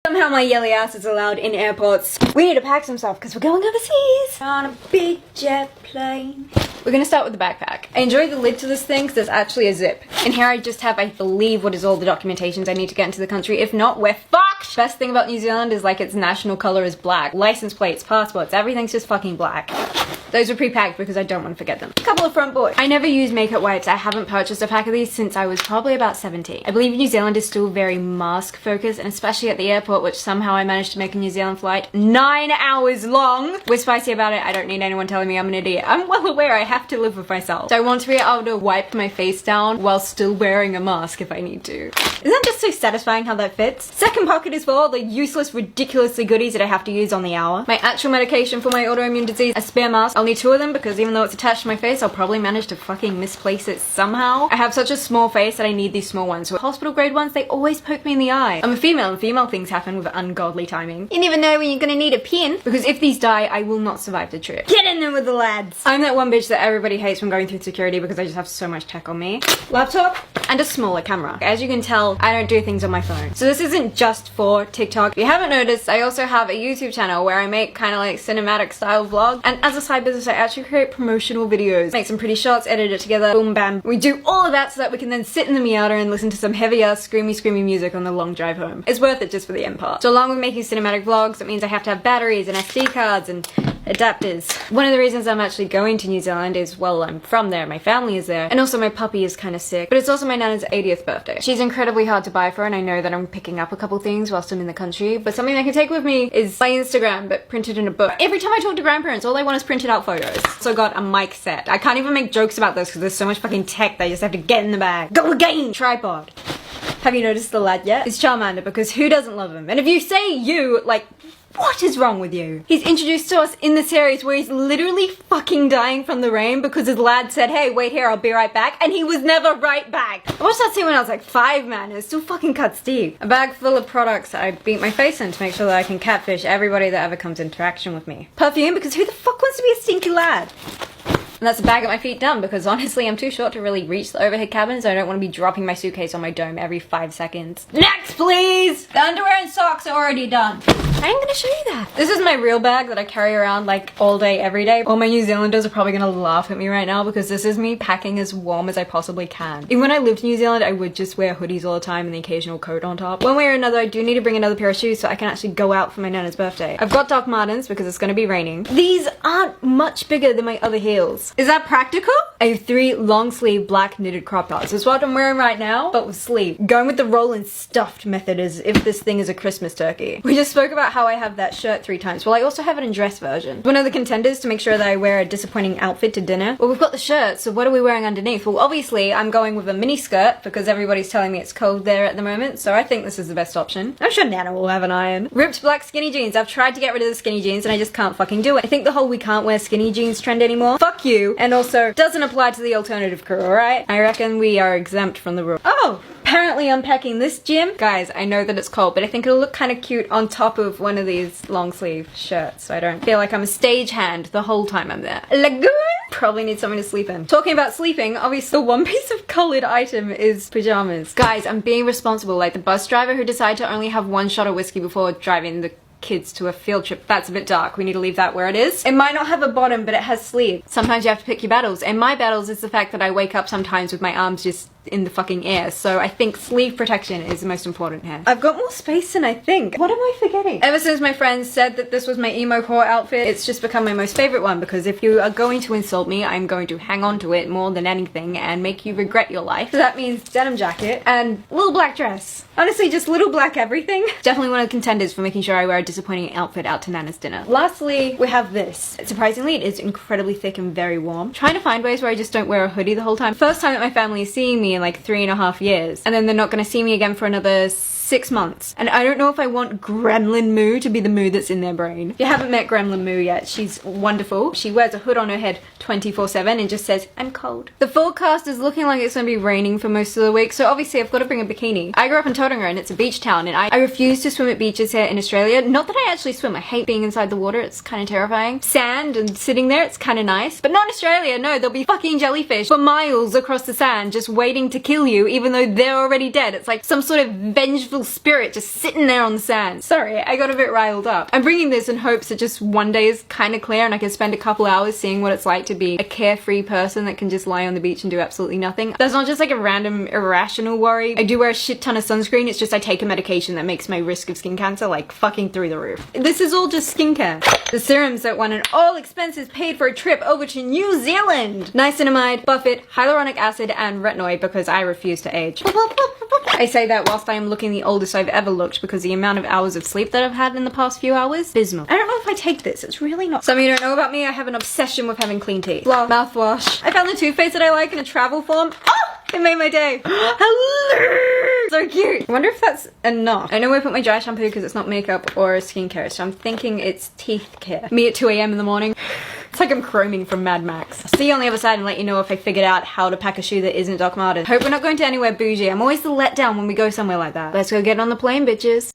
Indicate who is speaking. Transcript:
Speaker 1: Somehow my yelly ass is allowed in airports. We need to pack some stuff because we're going overseas. On a big jet plane. We're gonna start with the backpack. I enjoy the lid to this thing because there's actually a zip. And here I just have, I believe, what is all the documentations I need to get into the country. If not, we're fucked! Best thing about New Zealand is like its national colour is black. License plates, passports, everything's just fucking black. Those are pre-packed because I don't want to forget them. A couple of front boards. I never use makeup wipes. I haven't purchased a pack of these since I was probably about 17. I believe New Zealand is still very mask focused, and especially at the airport, which somehow I managed to make a New Zealand flight 9 hours long. We're spicy about it. I don't need anyone telling me I'm an idiot. I'm well aware I have to live with myself. So I want to be able to wipe my face down while still wearing a mask if I need to. Isn't that just so satisfying how that fits? Second pocket is for all the useless, ridiculously goodies that I have to use on the hour. My actual medication for my autoimmune disease, a spare mask. I'll need 2 of them because even though it's attached to my face, I'll probably manage to fucking misplace it somehow. I have such a small face that I need these small ones. So hospital grade ones, they always poke me in the eye. I'm a female and female things happen with ungodly timing. You never know when you're gonna need a pin because if these die, I will not survive the trip. Get in there with the lads. I'm that one bitch that everybody hates when going through security because I just have so much tech on me. Laptop and a smaller camera. As you can tell, I don't do things on my phone. So this isn't just for TikTok. If you haven't noticed, I also have a YouTube channel where I make kind of like cinematic style vlogs. And as a side business, I actually create promotional videos. Make some pretty shots, edit it together, boom bam. We do all of that so that we can then sit in the Miata and listen to some heavy ass screamy music on the long drive home. It's worth it just for the end part. So along with making cinematic vlogs, it means I have to have batteries and SD cards and adapters. One of the reasons I'm actually going to New Zealand is, well, I'm from there, my family is there, and also my puppy is kind of sick, but it's also my nana's 80th birthday. She's incredibly hard to buy for, and I know that I'm picking up a couple things whilst I'm in the country, but something I can take with me is my Instagram, but printed in a book. Every time I talk to grandparents, all they want is printed out photos. So I got a mic set. I can't even make jokes about this because there's so much fucking tech that I just have to get in the bag. Go again! Tripod. Have you noticed the lad yet? It's Charmander, because who doesn't love him? And if you say you, like, what is wrong with you? He's introduced to us in the series where he's literally fucking dying from the rain because his lad said, hey, wait here, I'll be right back, and he was never right back. I watched that scene when I was like 5, man, and it still fucking cuts deep. A bag full of products I beat my face in to make sure that I can catfish everybody that ever comes into interaction with me. Perfume, because who the fuck wants to be a stinky lad? And that's a bag at my feet done because honestly I'm too short to really reach the overhead cabin, so I don't want to be dropping my suitcase on my dome every 5 seconds. Next, please! The underwear and socks are already done. I ain't gonna show you that. This is my real bag that I carry around like all day, every day. All my New Zealanders are probably gonna laugh at me right now because this is me packing as warm as I possibly can. Even when I lived in New Zealand, I would just wear hoodies all the time and the occasional coat on top. One way or another, I do need to bring another pair of shoes so I can actually go out for my Nana's birthday. I've got Doc Martens because it's gonna be raining. These aren't much bigger than my other heels. Is that practical? I have 3 long sleeve black knitted crop tops. It's what I'm wearing right now, but with sleeve. Going with the roll and stuffed method as if this thing is a Christmas turkey. We just spoke about how I have that shirt 3 times. Well, I also have it in dress version. One of the contenders to make sure that I wear a disappointing outfit to dinner. Well, we've got the shirt, so what are we wearing underneath? Well, obviously, I'm going with a mini skirt because everybody's telling me it's cold there at the moment, so I think this is the best option. I'm sure Nana will have an iron. Ripped black skinny jeans. I've tried to get rid of the skinny jeans and I just can't fucking do it. I think the whole we can't wear skinny jeans trend anymore. Fuck you. And also, doesn't apply to the alternative crew, alright? I reckon we are exempt from the rule. Oh! Apparently unpacking this gym. Guys, I know that it's cold, but I think it'll look kind of cute on top of one of these long sleeve shirts, so I don't feel like I'm a stagehand the whole time I'm there. Lagoon! Probably need something to sleep in. Talking about sleeping, obviously the one piece of colored item is pajamas. Guys, I'm being responsible, like the bus driver who decided to only have 1 shot of whiskey before driving the kids to a field trip. That's a bit dark. We need to leave that where it is. It might not have a bottom, but it has sleeves. Sometimes you have to pick your battles, and my battles is the fact that I wake up sometimes with my arms just in the fucking air, so I think sleeve protection is the most important here. I've got more space than I think. What am I forgetting? Ever since my friends said that this was my emo core outfit, it's just become my most favorite one because if you are going to insult me, I'm going to hang on to it more than anything and make you regret your life. So that means denim jacket and little black dress. Honestly, just little black everything. Definitely one of the contenders for making sure I wear a disappointing outfit out to Nana's dinner. Lastly, we have this. Surprisingly, it is incredibly thick and very warm. Trying to find ways where I just don't wear a hoodie the whole time. First time that my family is seeing me in like 3.5 years, and then they're not gonna see me again for another 6 months. And I don't know if I want Gremlin Moo to be the Moo that's in their brain. If you haven't met Gremlin Moo yet, she's wonderful. She wears a hood on her head 24/7 and just says, I'm cold. The forecast is looking like it's gonna be raining for most of the week, so obviously I've got to bring a bikini. I grew up in Tauranga and it's a beach town, and I refuse to swim at beaches here in Australia. Not that I actually swim, I hate being inside the water, it's kind of terrifying. Sand and sitting there, it's kind of nice. But not in Australia, no, there'll be fucking jellyfish for miles across the sand just waiting to kill you even though they're already dead. It's like some sort of vengeful little spirit just sitting there on the sand. Sorry, I got a bit riled up. I'm bringing this in hopes that just one day is kind of clear and I can spend a couple hours seeing what it's like to be a carefree person that can just lie on the beach and do absolutely nothing. That's not just like a random irrational worry. I do wear a shit ton of sunscreen, it's just I take a medication that makes my risk of skin cancer like fucking through the roof. This is all just skincare. The serums that won an all expenses paid for a trip over to New Zealand. Niacinamide, Buffett, hyaluronic acid, and retinoid because I refuse to age. I say that whilst I am looking the oldest I've ever looked because the amount of hours of sleep that I've had in the past few hours, abysmal. I don't know if I take this, it's really not. Some of you don't know about me, I have an obsession with having clean teeth. Mouthwash. I found the toothpaste that I like in a travel form. Oh! It made my day. Hello! So cute. I wonder if that's enough. I know I put my dry shampoo because it's not makeup or skincare, so I'm thinking it's teeth care. Me at 2 AM in the morning. It's like I'm chroming from Mad Max. I'll see you on the other side and let you know if I figured out how to pack a shoe that isn't Doc Martens. Hope we're not going to anywhere bougie. I'm always the letdown when we go somewhere like that. Let's go get on the plane, bitches.